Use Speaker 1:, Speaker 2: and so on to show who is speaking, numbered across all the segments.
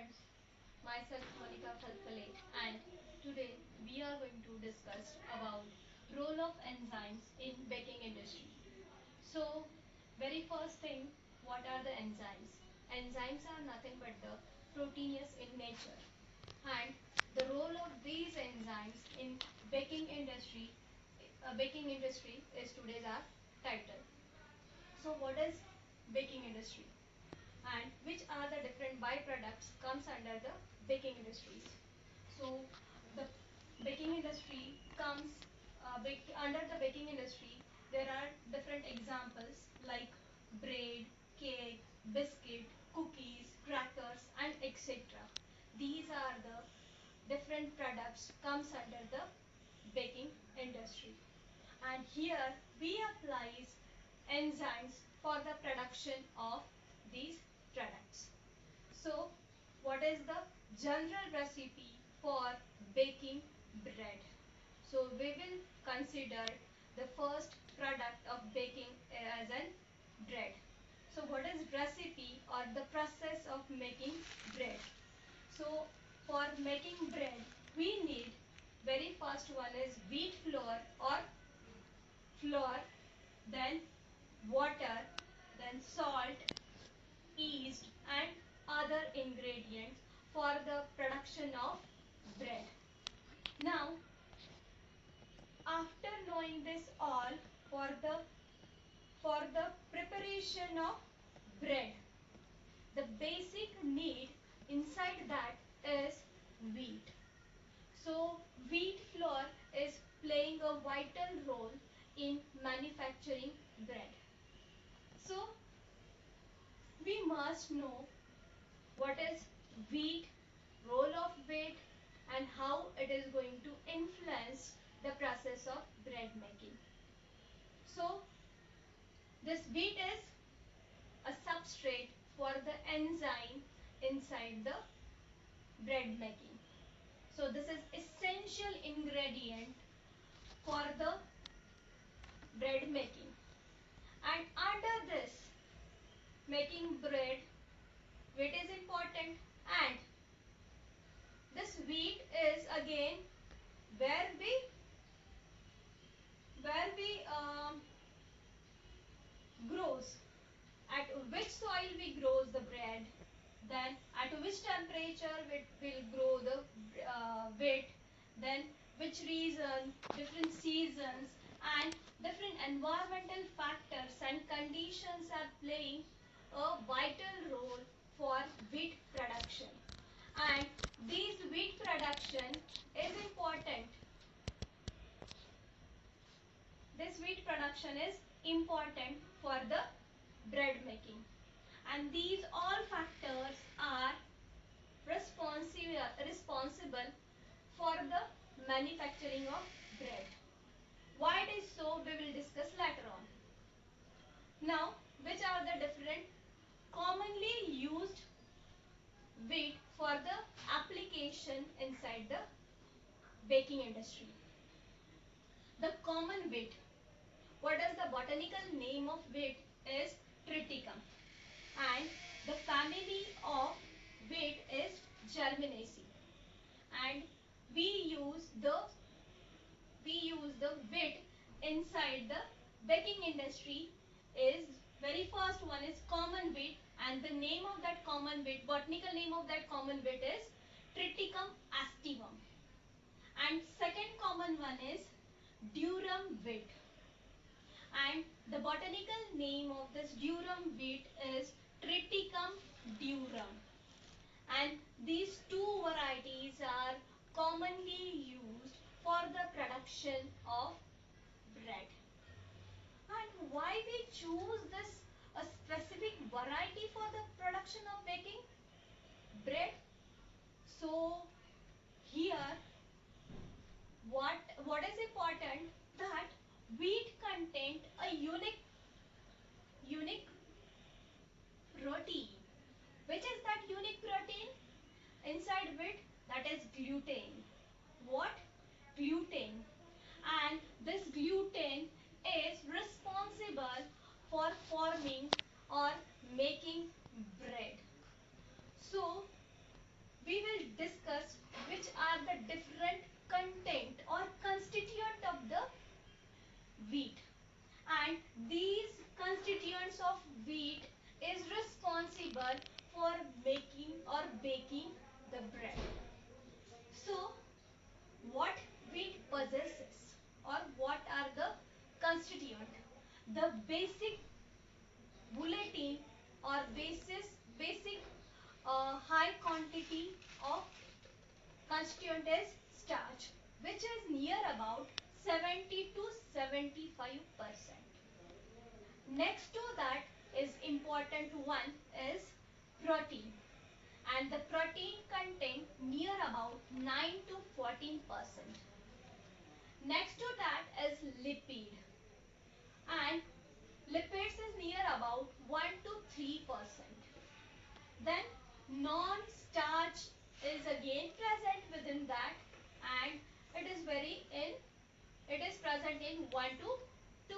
Speaker 1: friends, myself Monica Khalkhale, and today we are going to discuss about role of enzymes in baking industry. So, very first thing, what are the enzymes? Enzymes are nothing but the proteinous in nature, and the role of these enzymes in baking industry is today's our title. So, what is baking industry? And which are the different byproducts comes under the baking industries. So the baking industry comes under the baking industry. There are different examples like bread, cake, biscuit, cookies, crackers, and etc. These are the different products comes under the baking industry, and here we applies enzymes for the production of these products. So what is the general recipe for baking bread? So we will consider the first product of baking as an bread. So what is recipe or the process of making bread? So for making bread we need, very first one is wheat flour or flour, then water, then salt, yeast and other ingredients for the production of bread. Now after knowing this all, for the preparation of bread, the basic need inside that is wheat. So wheat flour is playing a vital role in manufacturing bread. So we must know what is wheat, role of wheat, and how it is going to influence the process of bread making. So this wheat is a substrate for the enzyme inside the bread making. So this is essential ingredient for the bread making, and under this making bread, wheat is important, and this wheat is again where we where we grows, at which soil we grows the bread, then at which temperature it will grow the wheat, then which reason, different seasons and different environmental factors and conditions are playing a vital role for wheat production, and this wheat production is important. This wheat production is important for the bread making, and these all factors are responsible for the manufacturing of bread. Why it is so, we will discuss later on. Now, which are the different commonly used wheat for the application inside the baking industry? The common wheat, what is the botanical name of wheat is Triticum, and the family of wheat is Germinaceae, and we use the wheat inside the baking industry is, very first one is common wheat, and the name of that common wheat, botanical name of that common wheat is Triticum aestivum, and second common one is durum wheat, and the botanical name of this durum wheat is Triticum durum, and these two varieties are commonly used for the production of bread. And why we choose this a specific variety for the production of baking bread? So here what is important, that wheat contain a unique protein. Which is that unique protein inside wheat? That is gluten. What? Gluten. And this gluten is responsible for forming or making bread. So for making or baking the bread. So, what wheat possesses or what are the constituent? The basic bulletin or basic high quantity of constituent is starch, which is near about 70 to 75%. Next to that is important one is protein, and the protein contain near about 9 to 14%. Next to that is lipid, and lipids is near about 1 to 3%. Then non-starch is again present within that, and it is present in 1 to 2%.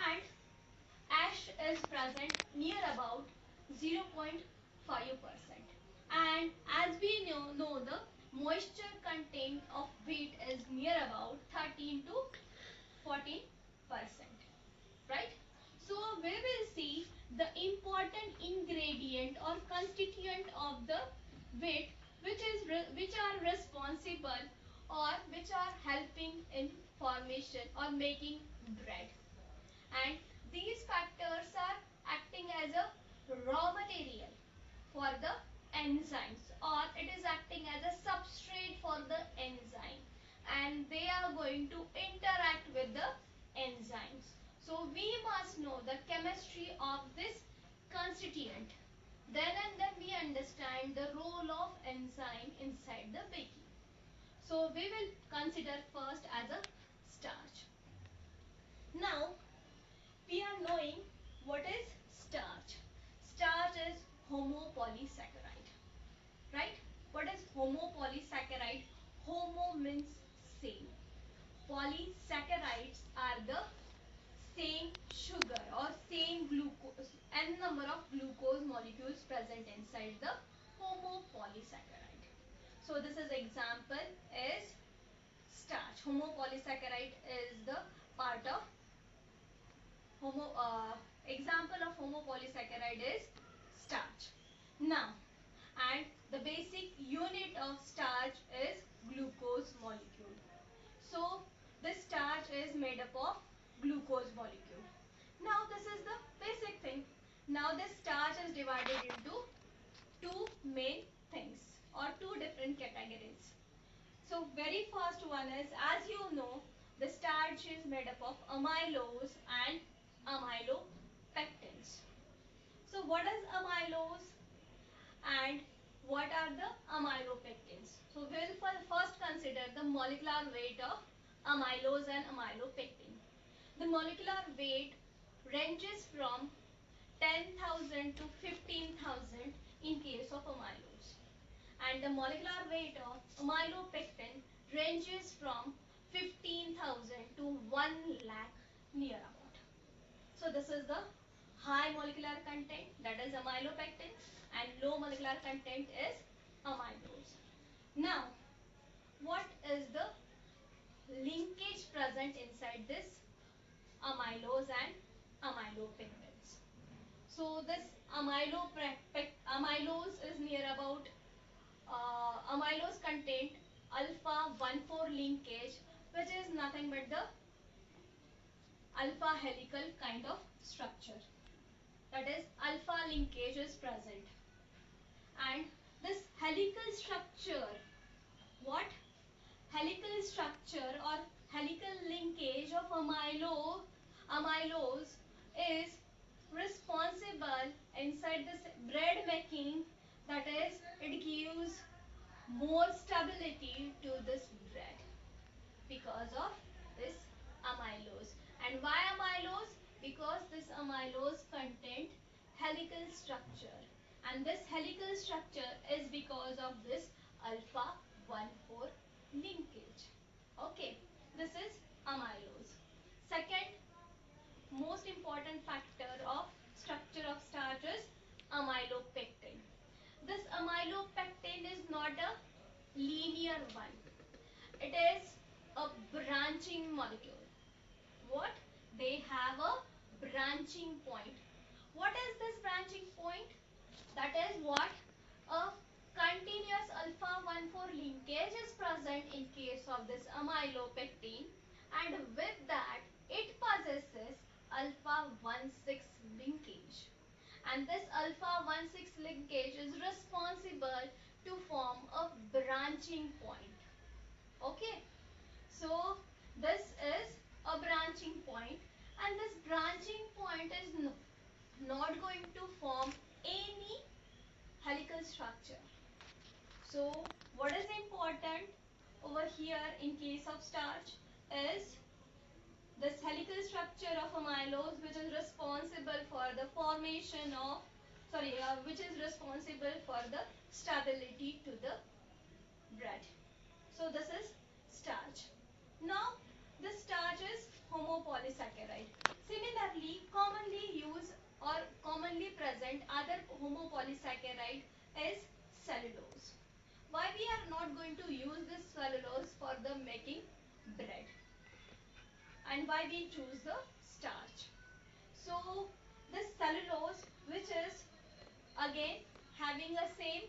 Speaker 1: And ash is present near about 0.5%. And as we know the moisture content of wheat is near about 13 to 14%, right? So we will see the important ingredient or constituent of the wheat, which are responsible or which are helping in formation or making bread. And these factors are acting as a raw material for the enzymes, or it is acting as a substrate for the enzyme, and they are going to interact with the enzymes. So we must know the chemistry of this constituent. Then we understand the role of enzyme inside the baking. So we will consider first as a starch. Now we are knowing what is starch. Starch is homopolysaccharide, right? What is homopolysaccharide? Homo means same. Polysaccharides are the same sugar or same glucose, n number of glucose molecules present inside the homopolysaccharide. So this is example is starch. Homopolysaccharide is the part of example of homopolysaccharide is starch. Now, and the basic unit of starch is glucose molecule. So this starch is made up of glucose molecule. Now this is the basic thing. Now this starch is divided into two main things or two different categories. So very first one is, as you know, the starch is made up of amylose and amylopectins. So what is amylose and what are the amylopectins? So we will first consider the molecular weight of amylose and amylopectin. The molecular weight ranges from 10,000 to 15,000 in case of amylose, and the molecular weight of amylopectin ranges from 15,000 to 1 lakh near about. So this is the high molecular content, that is amylopectin, and low molecular content is amylose. Now, what is the linkage present inside this amylose and amylopectins? So this amylose is near about amylose content alpha 1,4 linkage, which is nothing but the alpha helical kind of structure. That is alpha linkage is present. And this helical structure, what? Helical structure or helical linkage of amylose is responsible inside this bread making, that is it gives more stability to this bread because of this amylose. And why amylose? Because this amylose content helical structure, and this helical structure is because of this alpha 1,4 linkage. Okay, this is amylose. Second most important factor of structure of starch is amylopectin. This amylopectin is not a linear one. It is a branching molecule. What? They have a branching point. What is this branching point? amylopectin, and with that it possesses alpha 1,6 linkage, and this alpha 1,6 linkage is responsible to form a branching point. Okay, so this is a branching point, and this branching point is not going to form any helical structure. So what is important over here in case of starch is this helical structure of amylose, which is responsible for the formation of, which is responsible for the stability to the bread. So this is starch. Now this starch is homopolysaccharide. Similarly, commonly used or commonly present other homopolysaccharide is cellulose. Why we are not going to use this cellulose for the making bread, and why we choose the starch? So this cellulose, which is again having a same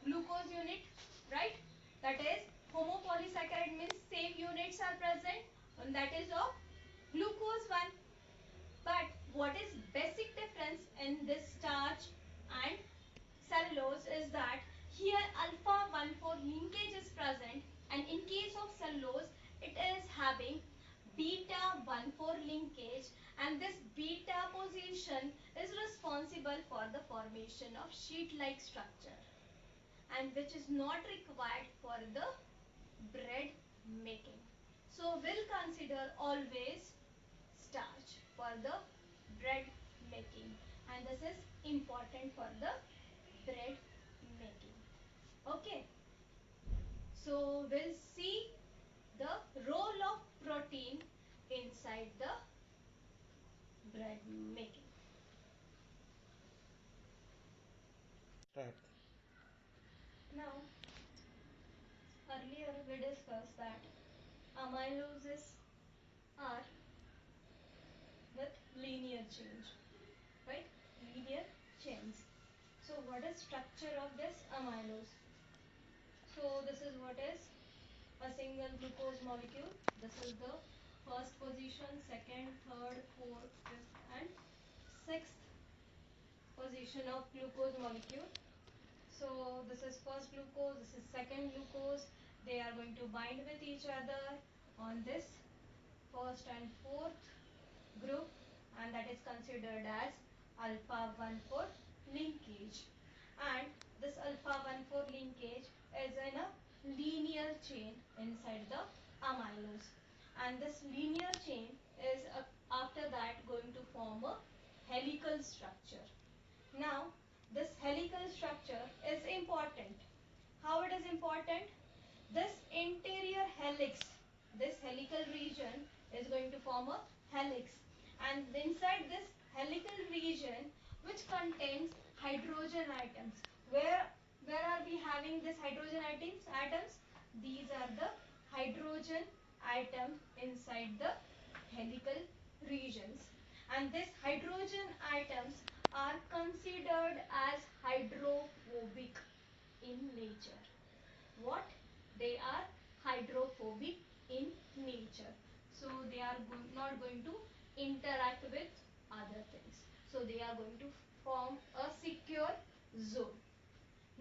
Speaker 1: glucose unit, right? That is homopolysaccharide means same units are present, and that is of glucose 1. But what is basic difference in this starch and cellulose is that here alpha 1,4 linkage is present, and in case of cellulose it is having beta 1,4 linkage, and this beta position is responsible for the formation of sheet like structure, and which is not required for the bread making. So we'll consider always starch for the bread making, and this is important for the bread making. Okay, so we'll see the role of protein inside the bread making.
Speaker 2: Start.
Speaker 1: Now, earlier we discussed that amyloses are with linear change, right? Linear chains. So what is structure of this amylose? So this is what is a single glucose molecule. This is the first position, second, third, fourth, fifth, and sixth position of glucose molecule. So this is first glucose, this is second glucose. They are going to bind with each other on this first and fourth group, and that is considered as alpha 1,4 linkage. And this alpha 1,4 linkage is in a linear chain inside the amylose, and this linear chain is after that going to form a helical structure. Now this helical structure is important. How it is important? This interior helix, this helical region is going to form a helix, and inside this helical region, which contains hydrogen atoms, where are we having this hydrogen atoms? These are the hydrogen atoms inside the helical regions, and these hydrogen atoms are considered as hydrophobic in nature. What? They are hydrophobic in nature. So they are not going to interact with other things. So they are going to form a secure zone.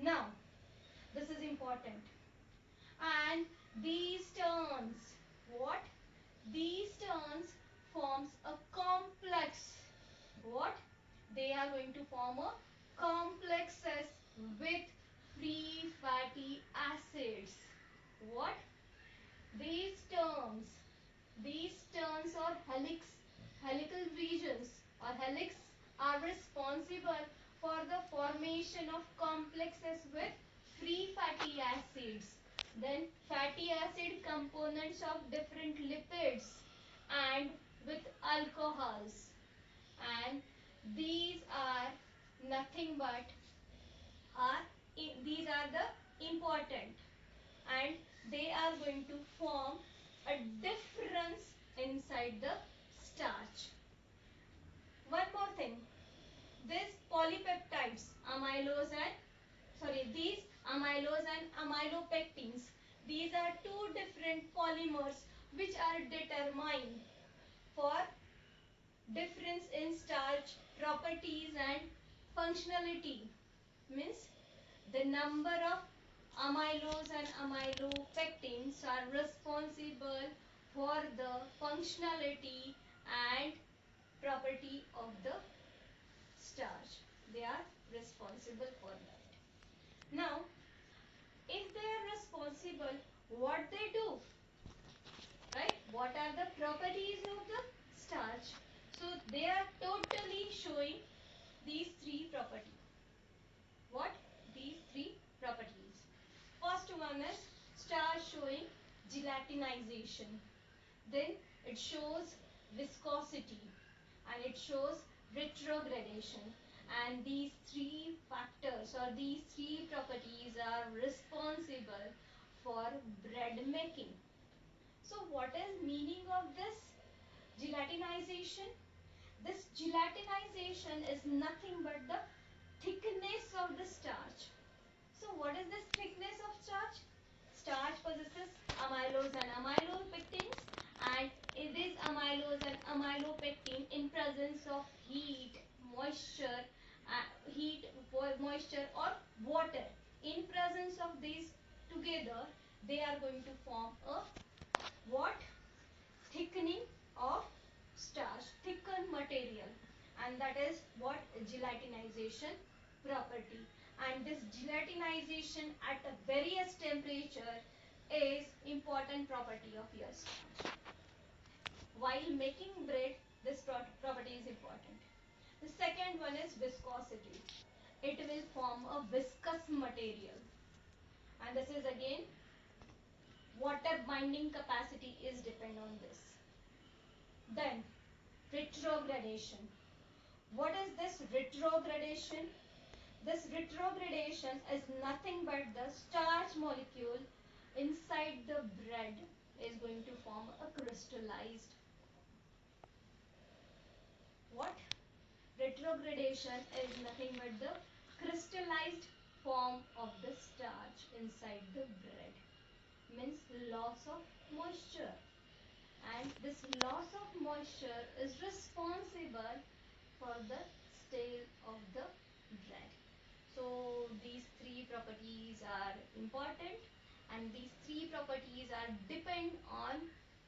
Speaker 1: Now, this is important. And these turns, what? These turns forms a complex. What? They are going to form a complexes with free fatty acids. What? These these terms or helical regions or helix are responsible for the formation of complexes with free fatty acids. Then fatty acid components of different lipids and with alcohols, and these are nothing but are these are the important, and they are going to form a difference inside the starch. One more thing, this polypeptides, amylose and these amylose and amylopectins, These are two different polymers which are determined for difference in starch properties and functionality. Means the number of amylose and amylopectins are responsible for the functionality and property of the starch. They are responsible for that. Now, if they are responsible, what they do? Right? What are the properties of the starch? So they are totally showing these three properties. What? These three properties. First one is starch showing gelatinization. Then it shows viscosity and it shows retrogradation. And these three factors or these three properties are responsible for bread making. So what is meaning of this gelatinization? This gelatinization is nothing but the thickness of the starch. So what is this thickness of starch? Starch possesses amylose and amylopectins, and it is amylose and amylopectin in presence of heat, moisture, moisture or water. In presence of these together, they are going to form a what? Thickening of starch, thickened material, and that is what? Gelatinization property. And this gelatinization at a various temperature is important property of your starch. While making bread, this property is important. The second one is viscosity. It will form a viscous material, and this is again water binding capacity is depend on this. Then retrogradation. What is this retrogradation? This retrogradation is nothing but the starch molecule inside the bread is going to form a crystallized what? Retrogradation is nothing but the crystallized form of the starch inside the bread. Means loss of moisture. And this loss of moisture is responsible for the stale of the bread. So these three properties are important, and these three properties are depend on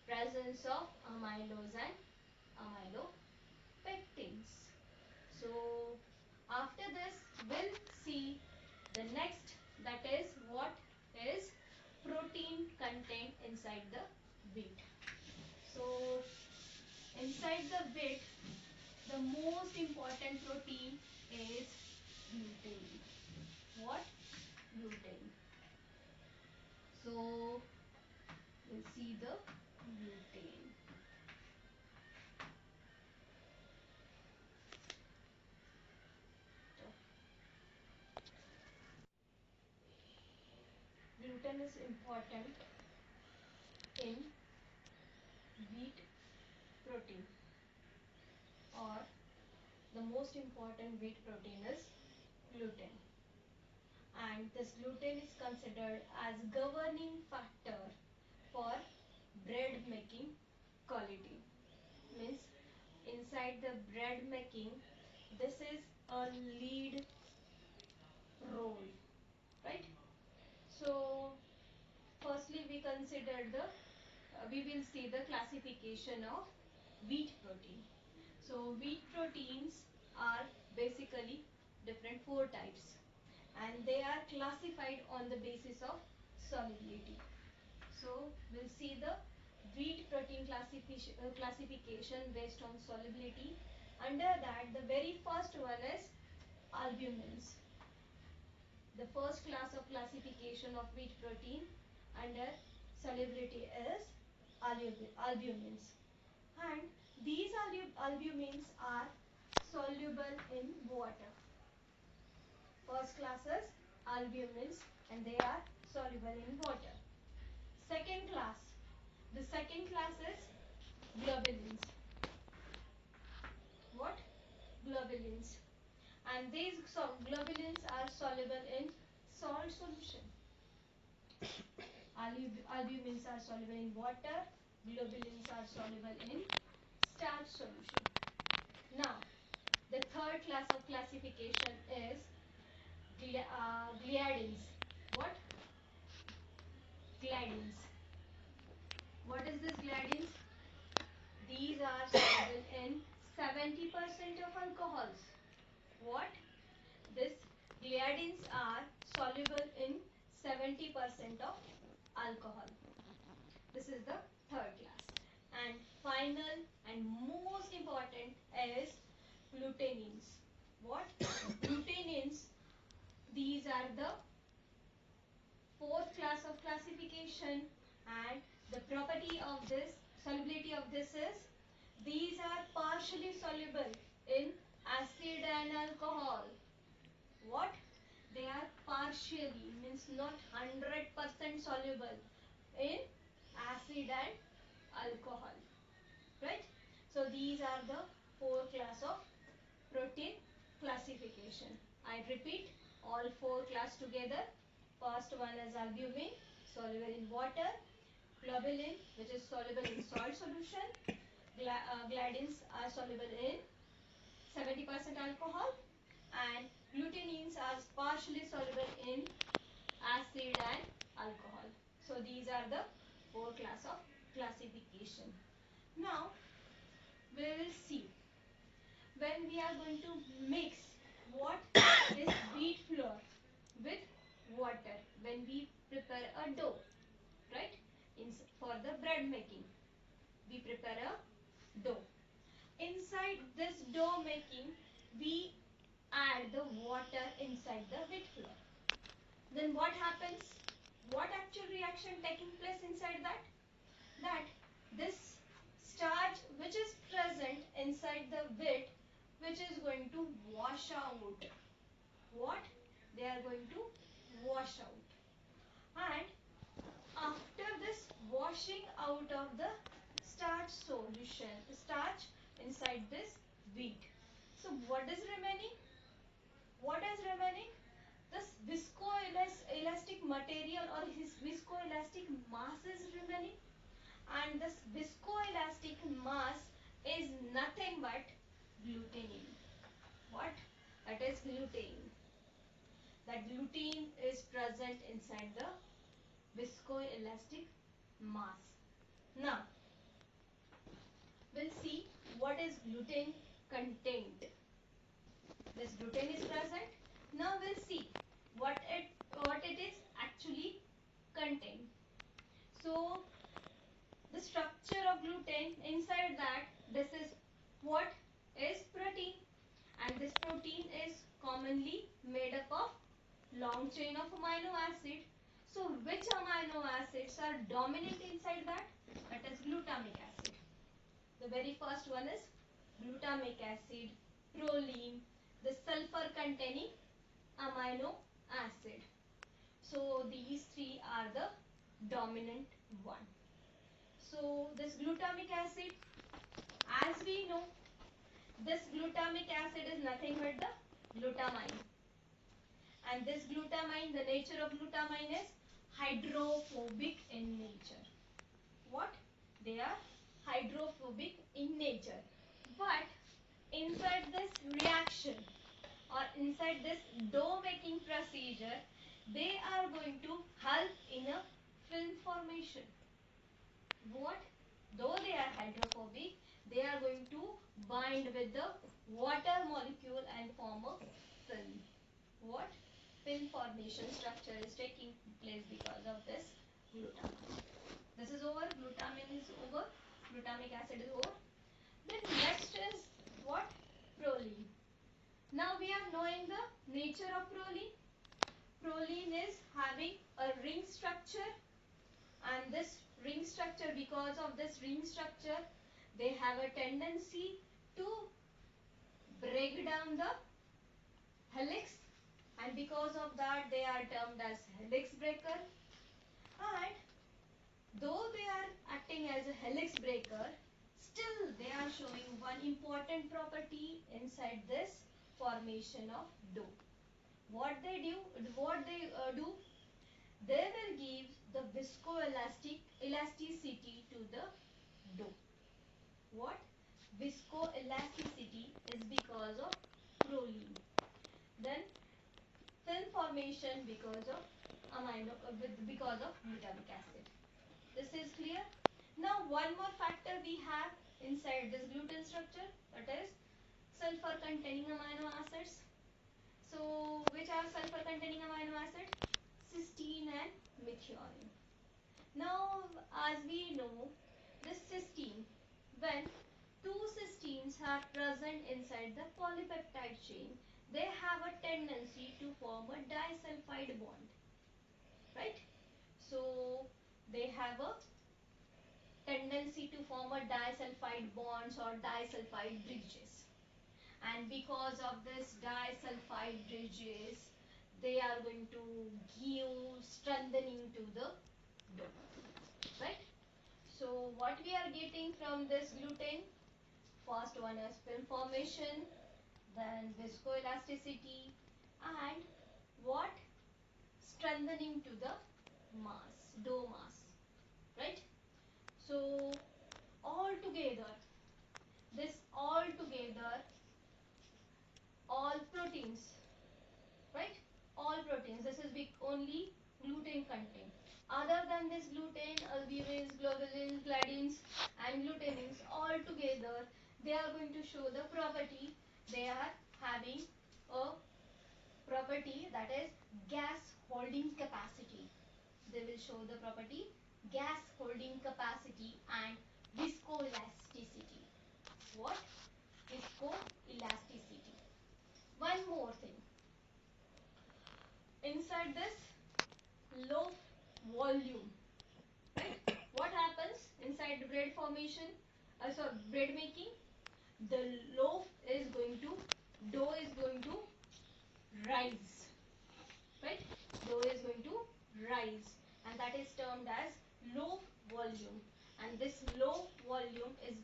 Speaker 1: presence of amylose and amylopectins. So after this we'll see the next, that is what is protein content inside the wheat. So inside the wheat, the most important protein is gluten. What? Gluten. So we'll see the gluten. So, gluten is important in wheat protein, or the most important wheat protein is gluten. And this gluten is considered as governing factor for bread making quality. Means inside the bread making, this is a lead role, right? So firstly we will see the classification of wheat protein. So wheat proteins are basically different four types, and they are classified on the basis of solubility. So we'll see the wheat protein classification based on solubility. Under that, the very first one is albumins. The first class of classification of wheat protein under solubility is albumins. And these albumins are soluble in water. First class is albumins, and they are soluble in water. Second class. The second class is globulins. What? Globulins. And these globulins are soluble in salt solution. Albumins are soluble in water, globulins are soluble in starch solution. Now, the third class of classification is gliadins. What? Gliadins. What is this gliadins? These are soluble in 70% of alcohols. What? This gliadins are soluble in 70% of alcohol. This is the third class. And final and most important is glutenins. What? Glutenins, these are the fourth class of classification, and the property of this, solubility of this is, these are partially soluble in acid and alcohol. What? They are partially, means not 100% soluble in acid and alcohol. Right? So these are the four class of protein classification. I repeat all four class together. First one is albumin, soluble in water. Globulin, which is soluble in salt solution. Gliadins are soluble in 70% alcohol, and glutenins are partially soluble in acid and alcohol. So these are the four class of classification. Now we will see when we are going to mix what is wheat flour with water when we prepare a dough, right? For the bread making, we prepare a dough. Inside this dough making, we add the water inside the wheat flour. Then what happens? What actual reaction taking place inside that? That this starch which is present inside the wheat, which is going to wash out. What? They are going to wash out. And after this washing out of the starch solution, starch inside this wheat, so what is remaining? What is remaining? This viscoelastic material or his viscoelastic mass is remaining, and this viscoelastic mass is nothing but glutenin. What? That is gluten. That gluten is present inside the viscoelastic mass. Now, we'll see what is gluten content. This gluten is present. Now we'll see what it is actually contain. So the structure of gluten, inside that, this is what is protein, and this protein is commonly made up of long chain of amino acid. So which amino acids are dominant inside that? That is glutamic acid. The very first one is glutamic acid, proline, the sulfur containing amino acid. So these three are the dominant one. So this glutamic acid, as we know, this glutamic acid is nothing but the glutamine. And this glutamine, the nature of glutamine is hydrophobic in nature. What? They are hydrophobic in nature. But inside this reaction or inside this dough making procedure, they are going to help in a film formation. What? Though they are hydrophobic, they are going to bind with the water molecule and form a film. What? Film formation structure is taking place because of this glutamine. This is over, glutamine is over, glutamic acid is over. Then next is what? Proline. Now we are knowing the nature of proline. Proline is having a ring structure, and this ring structure, because of this ring structure, they have a tendency to break down the helix, and because of that they are termed as helix breaker. And though they are acting as a helix breaker, still they are showing one important property inside this formation of dough. What they do, they will give the viscoelasticity to the dough. What? Viscoelasticity is because of proline. Then film formation because of because of glutamic acid. This is clear. Now one more factor we have inside this gluten structure, that is sulfur containing amino acids. So which are sulfur containing amino acids? Cysteine and methionine. Now as we know, this cysteine, when two cysteines are present inside the polypeptide chain, they have a tendency to form a disulfide bond, right? So they have a tendency to form a disulfide bonds or disulfide bridges, and because of this disulfide bridges, they are going to give strengthening to the dough, right? So what we are getting from this gluten? First one is film formation, then viscoelasticity, and what? Strengthening to the mass, dough mass, right? So all together, this all together, all proteins, right? All proteins, this is only gluten content. Other than this gluten, albumins, globulins, gliadins and glutamines, all together they are going to show the property. They are having a property, that is gas holding capacity. They will show the property gas holding capacity and viscoelasticity. What? Viscoelasticity. One more thing. Inside this loaf volume, right? What happens inside bread formation? Bread making. The loaf is going to, dough is going to rise, right? Dough is going to rise, and that is termed as loaf volume. And this loaf volume is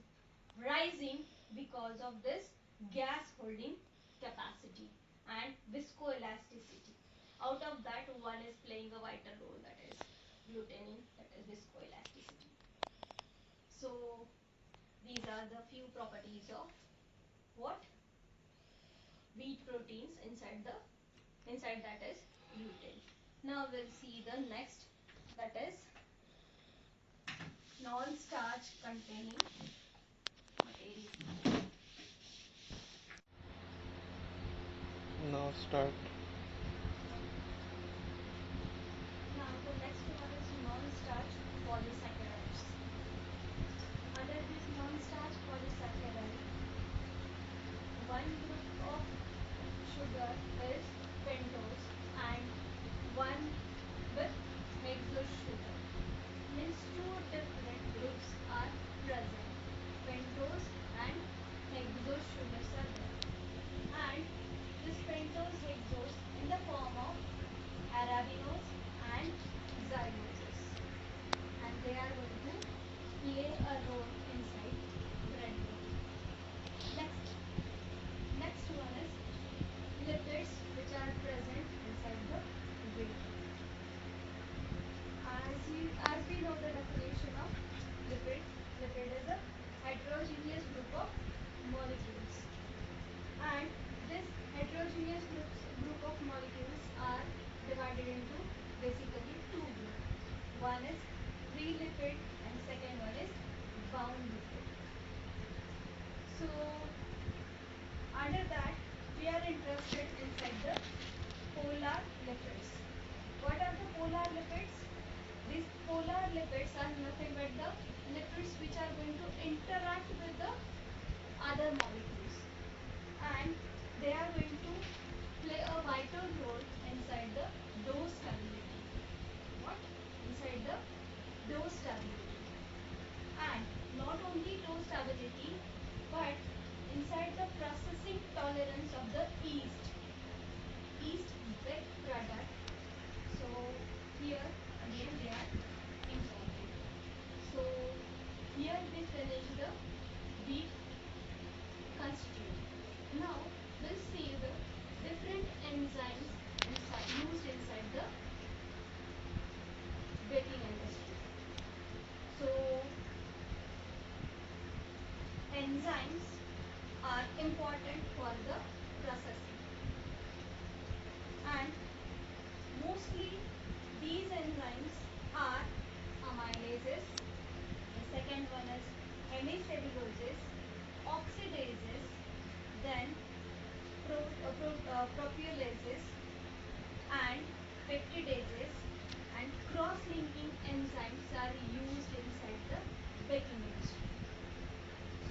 Speaker 1: rising because of this gas holding capacity and viscoelasticity. Out of that, one is playing a vital role, that is glutenin, that is viscoelasticity. So these are the few properties of what? Wheat proteins inside that is gluten. Now we'll see the next, that is non-starch containing material.
Speaker 2: Now start.
Speaker 1: Now the next one is non-starch polysaccharides. Under this non-starch polysaccharide, one group of sugar is pentose and one with hexose sugar. Means two different groups are present. Pentose and hexose sugars are there. And this pentose hexose in the form of arabinose and xyloses. And they are going to play a role inside bread making. Next one is lipids which are present inside the whey. As we know the definition of lipid, lipid is a heterogeneous group of molecules, and this heterogeneous group of molecules are divided into basically two groups. One is free lipid and second one is bound lipid. So under that, we are interested inside the polar lipids. What are the polar lipids? These polar lipids are nothing but the lipids which are going to interact with the other molecules, and they are going to play a vital role inside the dough stability. What? Inside the dough stability. And not only dough stability, but inside the processing tolerance of the yeast. Yeast big product. So here again they are important. So here we finish the wheat constituent. Now we'll see the different enzymes hemicelluloses, oxidases, then proteolases and peptidases and cross-linking enzymes are used inside the baking industry.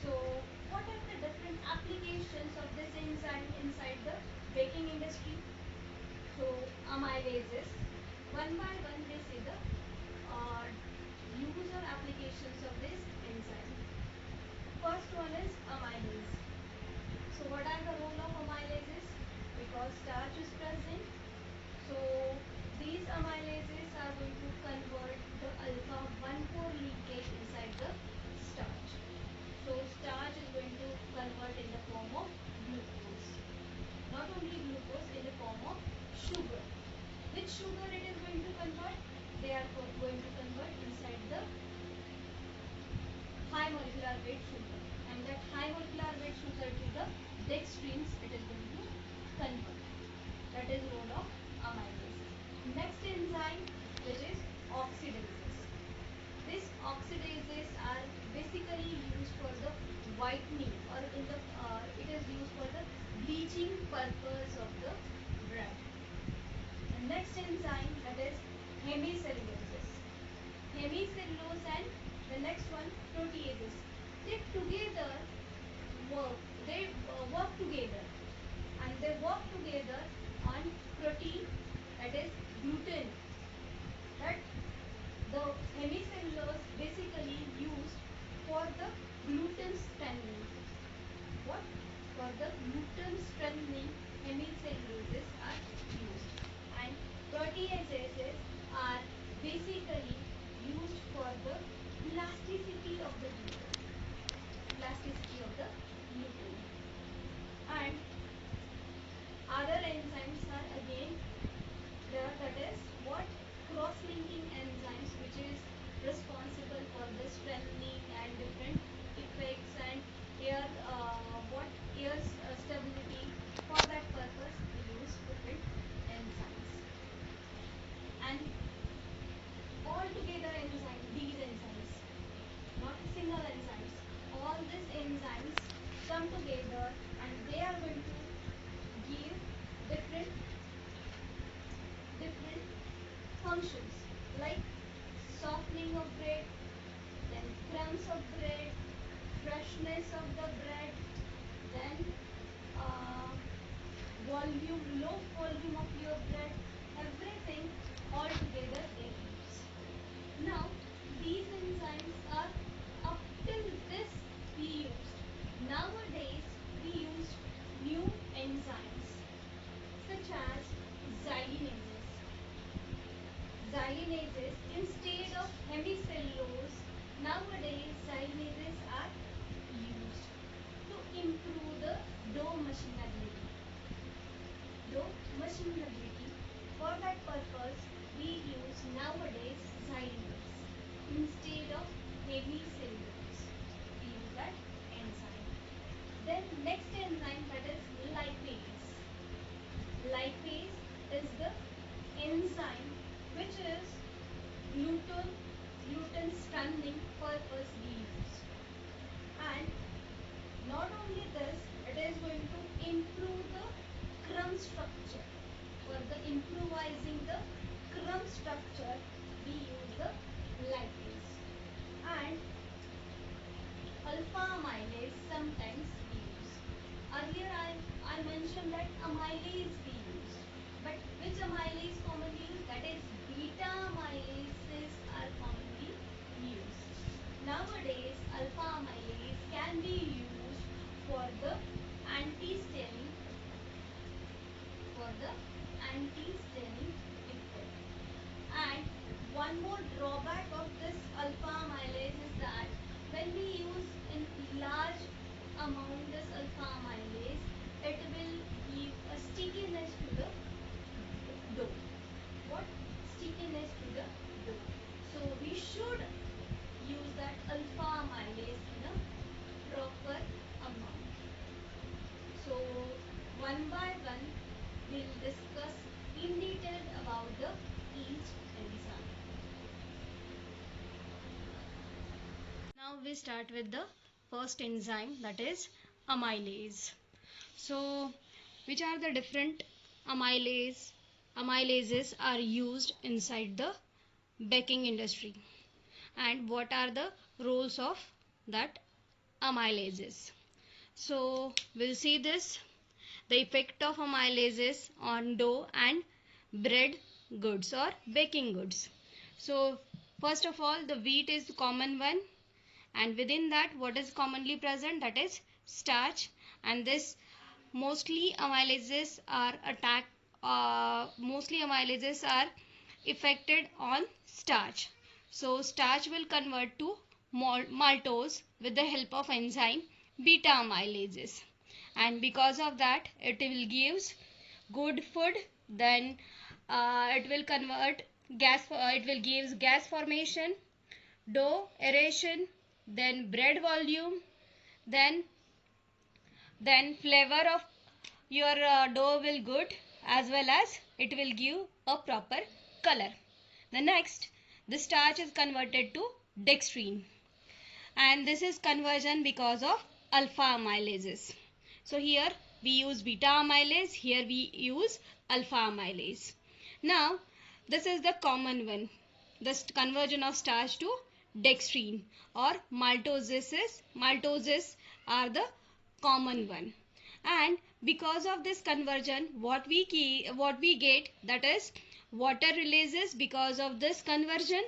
Speaker 1: So, what are the different applications of this enzyme inside the baking industry? So, amylases. One by one, we see the uh, use or applications of this enzyme. First one is amylase. So, what are the role of amylases? Because starch is present, so these amylases are going to convert the alpha 1,4 linkage inside the starch. So starch is going to convert in the form of glucose. Not only glucose, in the form of sugar. Which sugar it is going to convert? They are going to convert inside the high molecular weight sugar. And that high molecular weight sugar to the dextrins it is going to convert. That is role of amylase. Next enzyme which is oxidases. These oxidases are basically used for the whitening or in the it is used for the bleaching purpose of the bread. The next enzyme that is hemicelluloses. Hemicellulose and the next one proteases. They together work. They work together and they work together on protein that is gluten. That the hemicellulose basically used for the gluten strengthening. What? For the gluten strengthening hemicelluloses are used. And proteases are basically used for the elasticity of the gluten. Elasticity of the gluten. And other enzymes are again there, that is what cross-linking enzymes which is responsible for the strengthening and different effects and air what air stability. For that purpose we use different enzymes. And all together these enzymes, not a single enzymes, all these enzymes come together and they are going to give different different functions like softening of bread, then crumbs of bread, freshness of the bread, then uh, low volume of your bread, everything all together they use. Now these enzymes are up till this we used. Nowadays we use new enzymes such as xylinases. Xylinases instead of hemicellulose, nowadays xylinases are used to improve the dough machinability. Dough machinability. For that purpose, we use nowadays xylinase instead of hemicellulose. We use that enzyme. Then next enzyme that is lipase. Lipase is the enzyme which is gluten strengthening purpose we use. And not only this, it is going to improve the crumb structure. For the improvising the crumb structure, we use the lipase. And alpha amylase sometimes we use. Earlier I mentioned that amylase we use. But which amylase commonly used? That is beta amylases are commonly used. Nowadays alpha amylase can be used for the anti-staining effect. And one more drawback of this alpha amylase is that when we use in large amount this alpha amylase, it will give a stickiness to the dough. What? Stickiness to the dough. So we should use that alpha amylase in a proper amount. So one by one we'll discuss in detail about the each enzyme. Now we start with the first enzyme, that is amylase. So which are the different amylases are used inside the baking industry, and what are the roles of that amylases? So we'll see this, the effect of amylases on dough and bread goods or baking goods. So first of all, the wheat is the common one, and within that what is commonly present, that is starch. And this mostly amylases are affected on starch. So starch will convert to maltose with the help of enzyme beta amylases, and because of that it will gives good food. Then it will convert it will gives gas formation, dough aeration, then bread volume, then flavor of your dough will good, as well as it will give a proper color. The next, the starch is converted to dextrine, and this is conversion because of alpha amylases. So here we use beta amylase, here we use alpha amylase. Now this is the common one, this conversion of starch to dextrine or maltoses are the common one. And because of this conversion, what we get, that is water releases. Because of this conversion,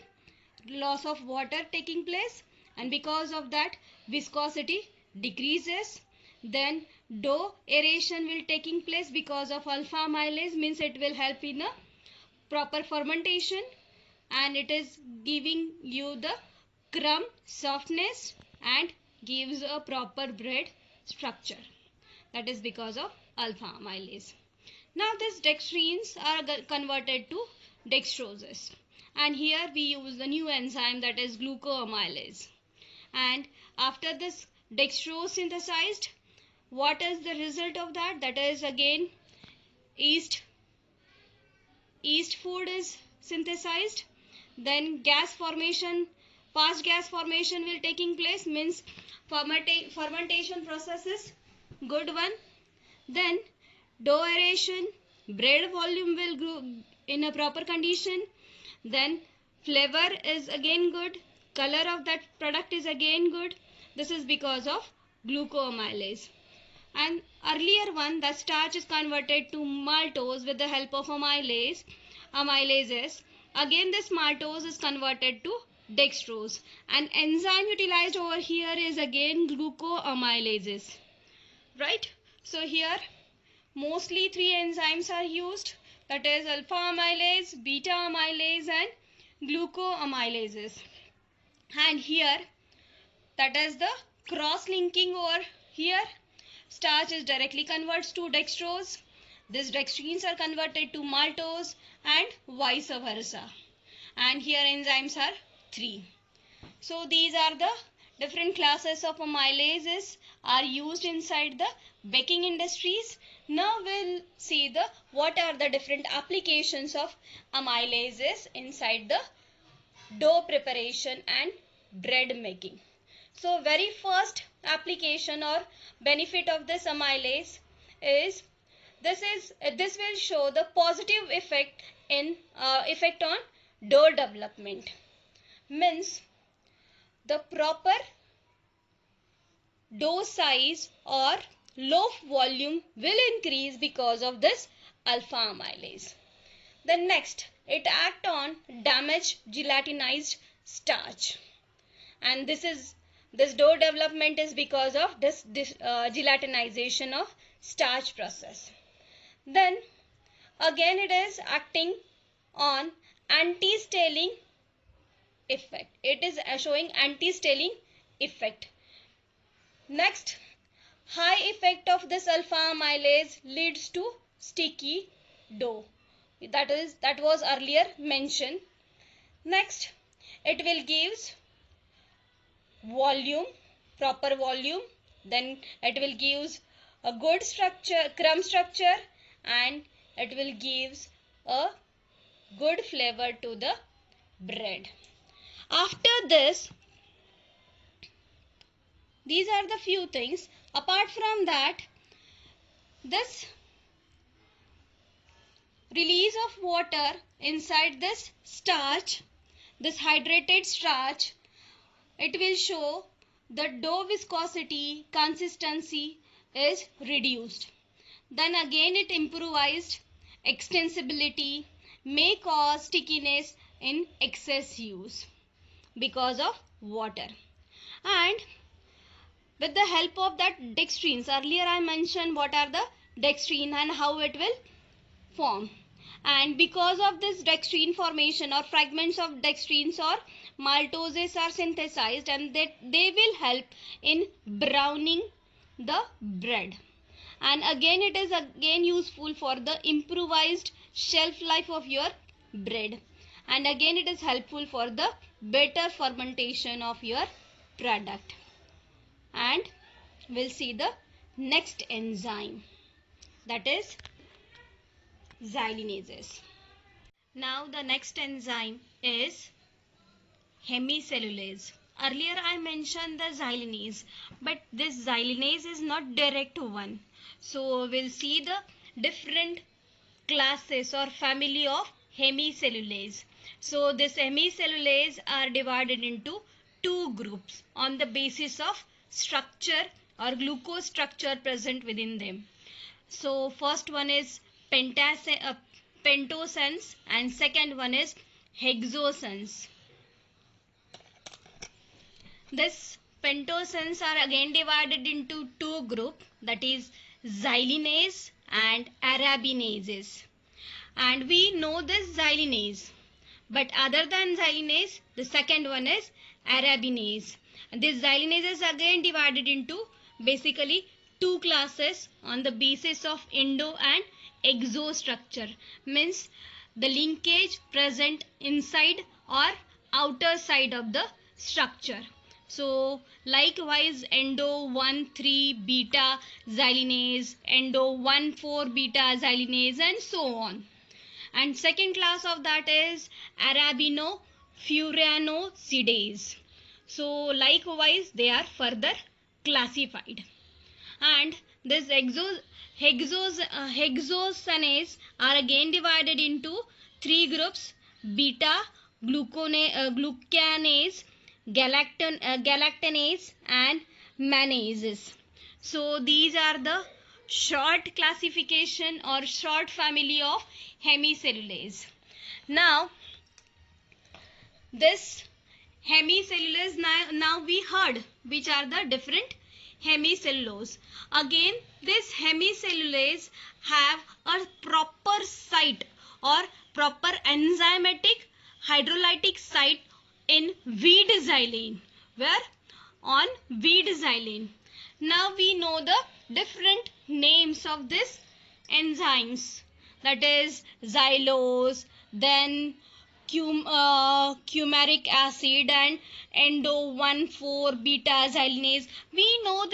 Speaker 1: loss of water taking place, and because of that viscosity decreases. Then dough aeration will taking place because of alpha amylase, means it will help in a proper fermentation, and it is giving you the crumb softness and gives a proper bread structure. That is because of alpha amylase. Now these dextrines are converted to dextroses, and here we use the new enzyme, that is glucoamylase. And after this dextrose synthesized, what is the result of that? That is again yeast food is synthesized. Then gas formation, fast gas formation will taking place, means fermentation process is good one. Then dough aeration, bread volume will grow in a proper condition. Then flavor is again good, color of that product is again good. This is because of glucoamylase. And earlier one, the starch is converted to maltose with the help of amylases. Again this maltose is converted to dextrose, and enzyme utilized over here is again glucoamylases, right? So here mostly three enzymes are used, that is alpha amylase, beta amylase and glucoamylases. And here, that is the cross linking over here, starch is directly converts to dextrose, these dextrines are converted to maltose and vice versa. And here enzymes are three. So these are the different classes of amylases are used inside the baking industries. Now we'll see what are the different applications of amylases inside the dough preparation and bread making. So very first application or benefit of this amylase is this will show the positive effect on dough development, means the proper dough size or loaf volume will increase because of this alpha amylase. Then next, it acts on damaged gelatinized starch, and this dough development is because of this gelatinization of starch process. Then again it is acting on anti-staling effect. It is showing anti-staling effect. Next, high effect of this alpha amylase leads to sticky dough. That was earlier mentioned. Next, it will gives volume, proper volume. Then it will gives a good structure, crumb structure, and it will gives a good flavor to the bread. After this, these are the few things. Apart from that, this release of water inside this starch, this hydrated starch, it will show the dough viscosity, consistency is reduced. Then again it improvised extensibility, may cause stickiness in excess use because of water. And with the help of that dextrins, earlier I mentioned what are the dextrin and how it will form. And because of this dextrin formation or fragments of dextrins or maltoses are synthesized, and they will help in browning the bread. And again it is again useful for the improvised shelf life of your bread. And again it is helpful for the better fermentation of your product. And we'll see the next enzyme, that is xylinases. Now the next enzyme is hemicellulase. Earlier I mentioned the xylinase, but this xylinase is not direct one. So we'll see the different classes or family of hemicellulase. So this hemicellulase are divided into two groups on the basis of structure or glucose structure present within them. So first one is pentosense and second one is hexosense. This pentosense are again divided into two groups, that is xylinase and arabinases. And we know this xylinase, but other than xylinase, the second one is arabinase. And this xylinase is again divided into basically two classes on the basis of endo and exo structure, means the linkage present inside or outer side of the structure. So likewise endo 1,3 beta xylinase, endo 1,4 beta xylinase, and so on. And second class of that is arabinofuranosidae. So likewise they are further classified. And this hexosenase are again divided into three groups: beta glucanase, galactanase, and manases. So these are the short classification or short family of hemicellulase. Now this hemicellulase, now we heard which are the different hemicellulose. Again this hemicellulase have a proper site or proper enzymatic hydrolytic site in wheat xylene. Where? On wheat xylene. Now we know the different names of this enzymes, that is xylose, then cumaric acid, and endo 1,4 beta xylinase. We know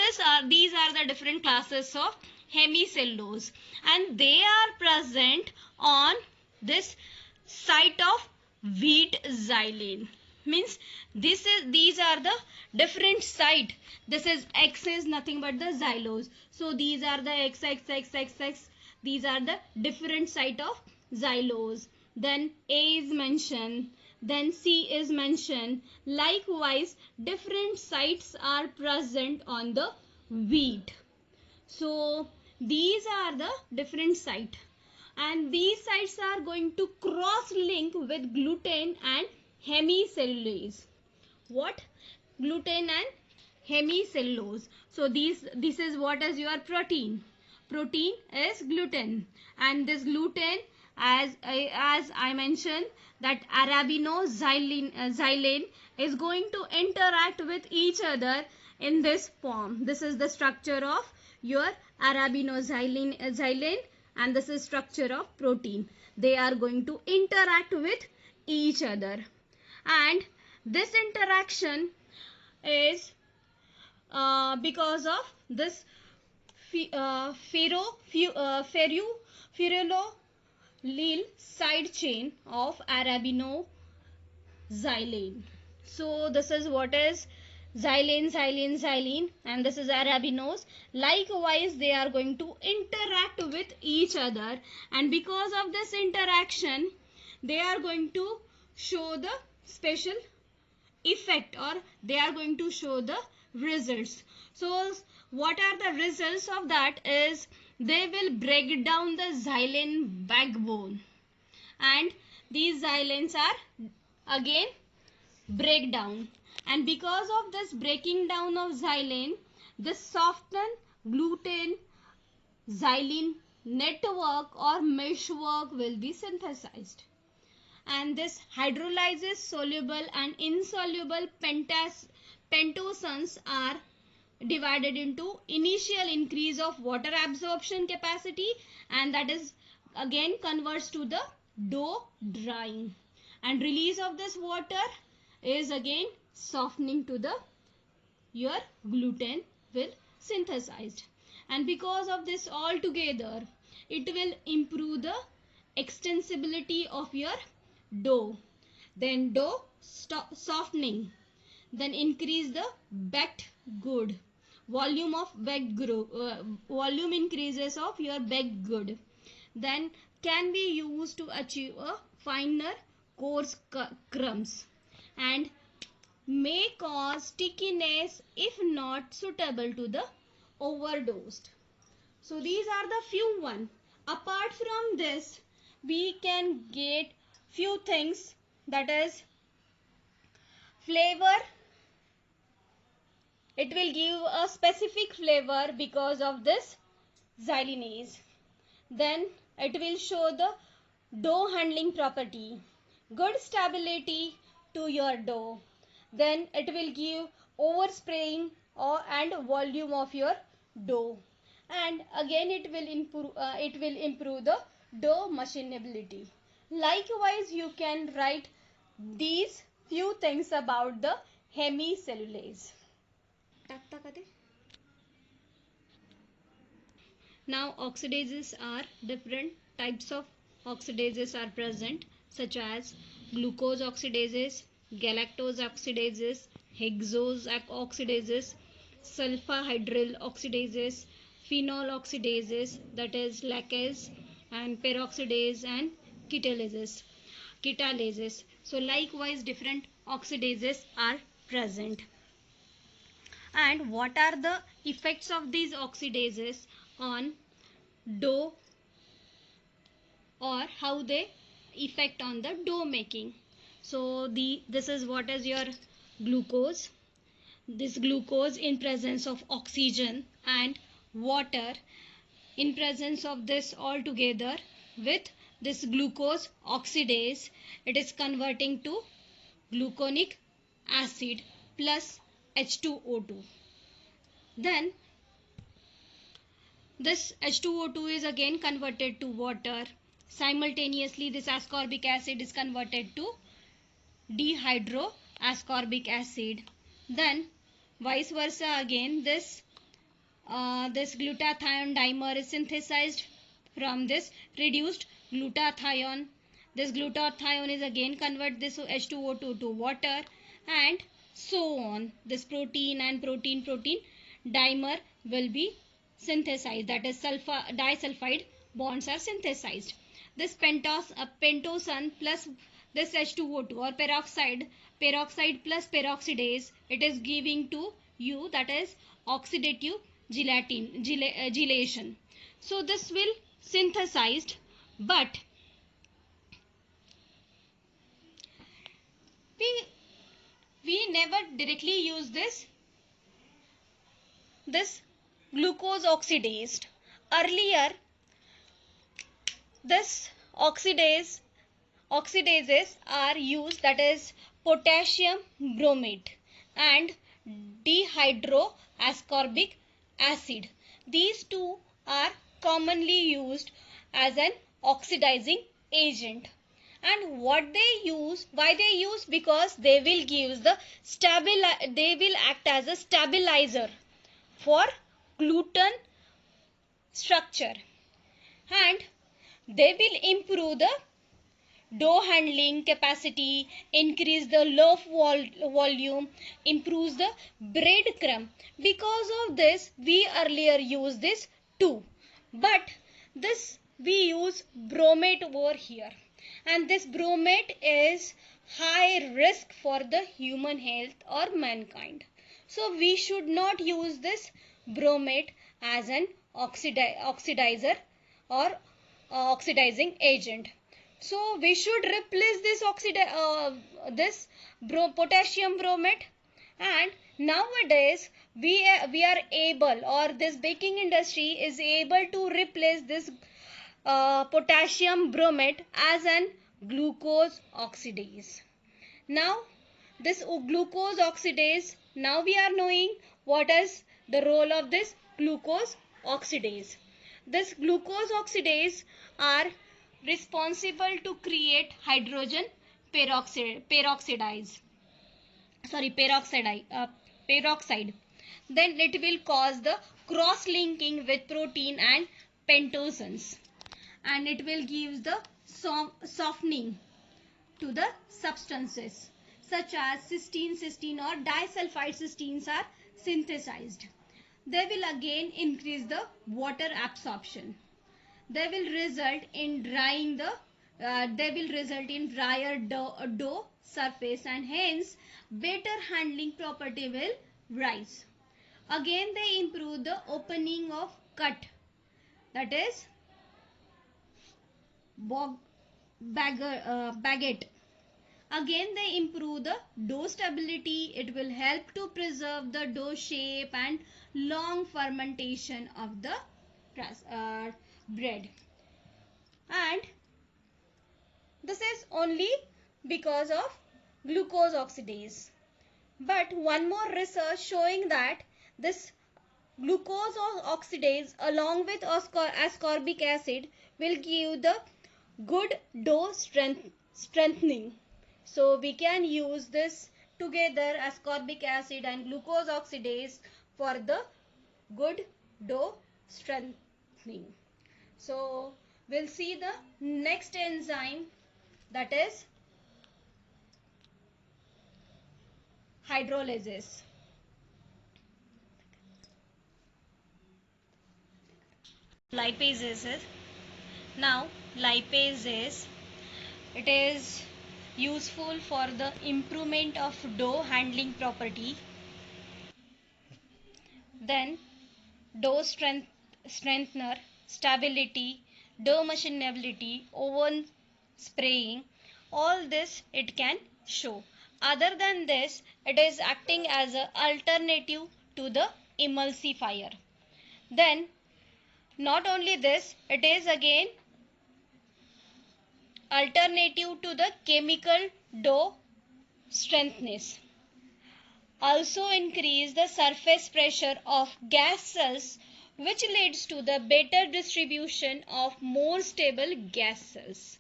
Speaker 1: these are the different classes of hemicellulose, and they are present on this site of wheat xylene. Means these are the different site. This is X is nothing but the xylose. So these are the XXXXX. These are the different site of xylose. Then A is mentioned. Then C is mentioned. Likewise, different sites are present on the wheat. So these are the different sites. And these sites are going to cross-link with gluten and hemicellulase. What? Gluten and hemicellulose. So this is what is your protein. Protein is gluten, and this gluten, as I mentioned, that arabinoxylene is going to interact with each other in this form. This is the structure of your arabinoxylene, and this is structure of protein. They are going to interact with each other, and this interaction is because of this ferrolyl side chain of arabinoxylene. So this is what is
Speaker 3: xylene, and this is arabinose. Likewise, they are going to interact with each other, and because of this interaction, they are going to show the special effect, or they are going to show the results. So what are the results of that is they will break down the xylene backbone, and these xylenes are again break down, and because of this breaking down of xylene, this soften gluten xylene network or meshwork will be synthesized, and this hydrolyzes soluble and insoluble pentosanes are divided into initial increase of water absorption capacity, and that is again converts to the dough drying, and release of this water is again softening to the your gluten will synthesized, and because of this all together it will improve the extensibility of your dough, then dough softening, then increase the baked good, volume increases of your baked good, then can be used to achieve a finer coarse crumbs, and may cause stickiness if not suitable to the overdosed. So these are the few one. Apart from this, we can get few things, that is flavor. It will give a specific flavor because of this xylenase. Then it will show the dough handling property, good stability to your dough. Then it will give overspraying and volume of your dough, and again it will improve the dough machinability. Likewise, you can write these few things about the hemicellulase. Now oxidases are different types of oxidases are present, such as glucose oxidases, galactose oxidases, hexose oxidases, sulfahydryl oxidases, phenol oxidases, that is lacase, and peroxidase and ketallases. So likewise different oxidases are present. And what are the effects of these oxidases on dough, or how they effect on the dough making? So this is what is your glucose. This glucose in presence of oxygen and water, in presence of this all together with this glucose oxidase, it is converting to gluconic acid plus H2O2. Then this H2O2 is again converted to water. Simultaneously, this ascorbic acid is converted to dehydroascorbic acid. Then vice versa again, this glutathione dimer is synthesized from this reduced glutathione. This glutathione is again convert this H2O2 to water, and so on. This protein and protein dimer will be synthesized, that is disulfide bonds are synthesized. This pentosane plus this H2O2 or peroxide plus peroxidase, it is giving to you, that is oxidative gelation. So this will synthesized, but we never directly use this glucose oxidase. Earlier, this oxidases are used, that is potassium bromate and dehydroascorbic acid. These two are commonly used as an oxidizing agent. And what they use, why they use? Because they will give the they will act as a stabilizer for gluten structure, and they will improve the dough handling capacity, increase the loaf volume, improves the bread crumb. Because of this, we earlier used this 2, but this we use bromate over here, and this bromate is high risk for the human health or mankind. So we should not use this bromate as an oxidizer or oxidizing agent. So we should replace this potassium bromate. And nowadays we are able, or this baking industry is able to replace this potassium bromate as an glucose oxidase. Now this glucose oxidase, now we are knowing what is the role of this glucose oxidase. This glucose oxidase are responsible to create hydrogen peroxide. Then it will cause the cross linking with protein and pentogens, and it will give the softening to the substances such as cysteine or disulfide cysteines are synthesized. They will again increase the water absorption. They will result in drier dough surface, and hence better handling property will rise. Again they improve the opening of cut, that is baguette. Again they improve the dough stability. It will help to preserve the dough shape and long fermentation of the bread. And this is only because of glucose oxidase. But one more research showing that this glucose oxidase along with ascorbic acid will give the good dough strengthening. So we can use this together, ascorbic acid and glucose oxidase, for the good dough strengthening. So we'll see the next enzyme, that is hydrolysis. Lipases. Now lipases, it is useful for the improvement of dough handling property. Then dough strengthener, stability, dough machinability, oven spraying, all this it can show. Other than this, it is acting as an alternative to the emulsifier. Then not only this, it is again alternative to the chemical dough strengthness. Also increase the surface pressure of gas cells, which leads to the better distribution of more stable gas cells.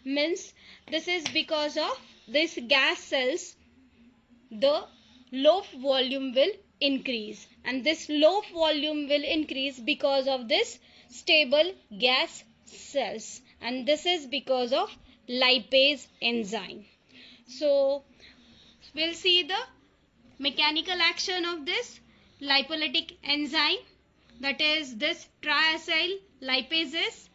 Speaker 3: Means this is because of this gas cells, the loaf volume will increase, and this loaf volume will increase because of this stable gas cells, and this is because of lipase enzyme. So we'll see the mechanical action of this lipolytic enzyme, that is this triacyl lipases.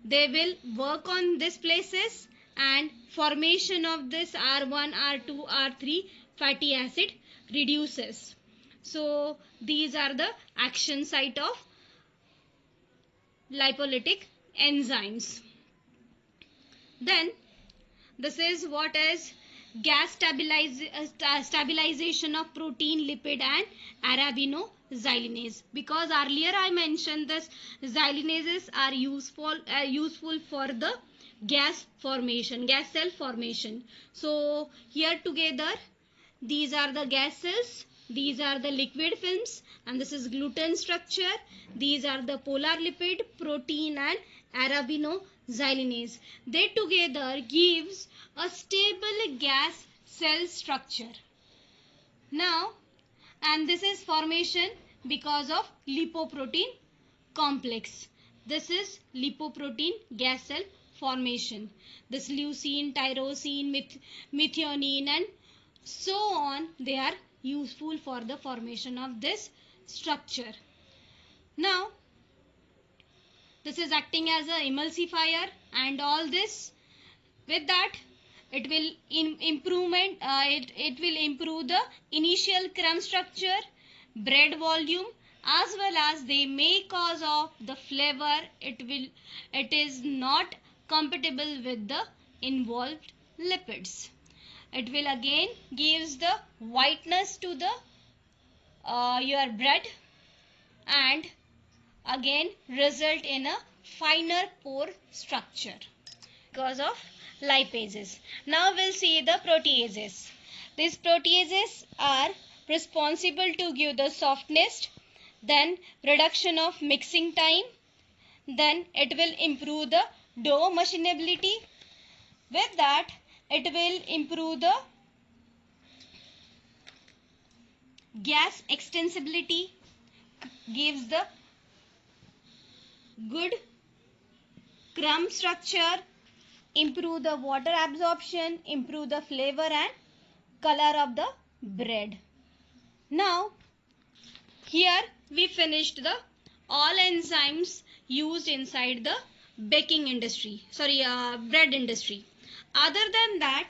Speaker 3: They will work on these places, and formation of this R1, R2, R3 fatty acid reduces. So these are the action site of lipolytic enzymes. Then this is what is gas stabilization of protein, lipid and arabinoxylinase. Because earlier I mentioned this xylinases are useful for the gas formation, gas cell formation. So here together these are the gas cells, these are the liquid films, and this is gluten structure. These are the polar lipid, protein and arabinoxylinase. They together gives a stable gas cell structure. Now, and this is formation because of lipoprotein complex. This is lipoprotein gas cell formation. This leucine, tyrosine, methionine and so on, they are useful for the formation of this structure. Now, this is acting as an emulsifier, and all this, with that, it will it will improve the initial crumb structure, bread volume, as well as they may cause of the flavor. It is not compatible with the involved lipids. It will again gives the whiteness to the your bread, and again result in a finer pore structure because of lipases. Now we'll see the proteases. These proteases are responsible to give the softness, then reduction of mixing time, then it will improve the dough machinability. With that, it will improve the gas extensibility, gives the good crumb structure, improve the water absorption, improve the flavor and color of the bread. Now, here we finished the all enzymes used inside the baking industry, bread industry. Other than that,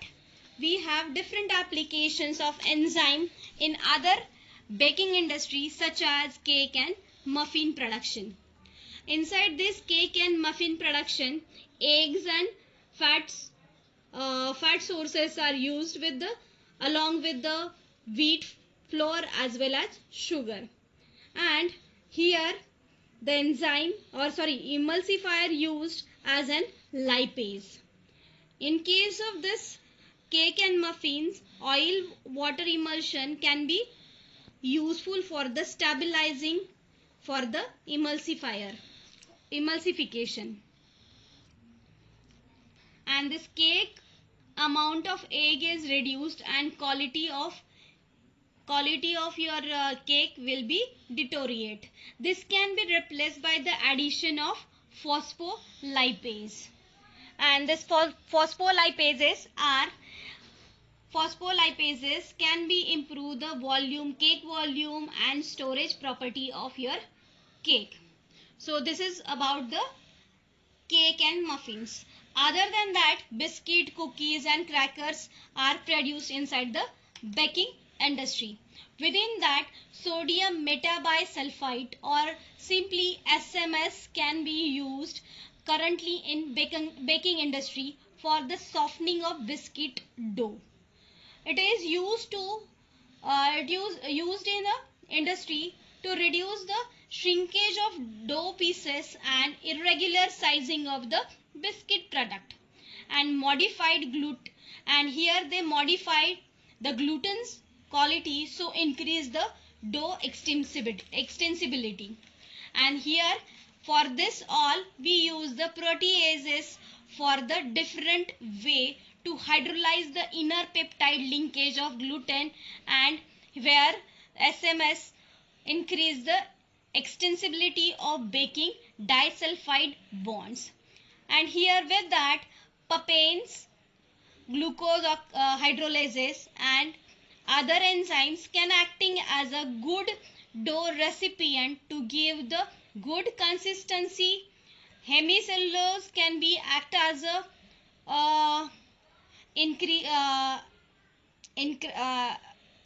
Speaker 3: we have different applications of enzyme in other baking industries such as cake and muffin production. Inside this cake and muffin production, eggs and fat sources are used with along with the wheat flour as well as sugar. And here the emulsifier used as an lipase. In case of this cake and muffins, oil water emulsion can be useful for the stabilizing for the emulsification. And this cake amount of egg is reduced and quality of your cake will be deteriorate. This can be replaced by the addition of phospholipase. And this phospholipases can be improve the cake volume and storage property of your cake. So this is about the cake and muffins. Other than that, biscuit, cookies and crackers are produced inside the baking industry. Within that, sodium metabisulfite or simply SMS can be used currently in baking industry for the softening of biscuit dough. It is used in the industry to reduce the shrinkage of dough pieces and irregular sizing of the biscuit product, and modified gluten. And here they modified the gluten's quality, so increase the dough extensibility. And here for this all we use the proteases for the different way to hydrolyze the inner peptide linkage of gluten, and where SMS increase the extensibility of baking disulfide bonds. And here with that, papains, glucose hydrolases and other enzymes can acting as a good dough recipient to give the good consistency. Hemicellulose can be act as a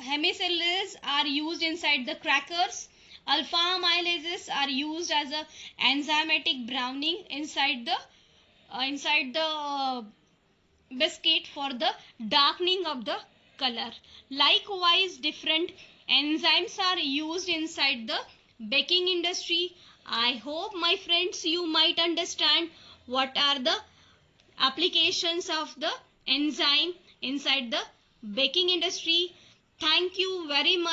Speaker 3: hemicellulose are used inside the crackers. Alpha amylases are used as a enzymatic browning inside the biscuit for the darkening of the color. Likewise, different enzymes are used inside the baking industry. I hope, my friends, you might understand what are the applications of the enzyme inside the baking industry. Thank you very much.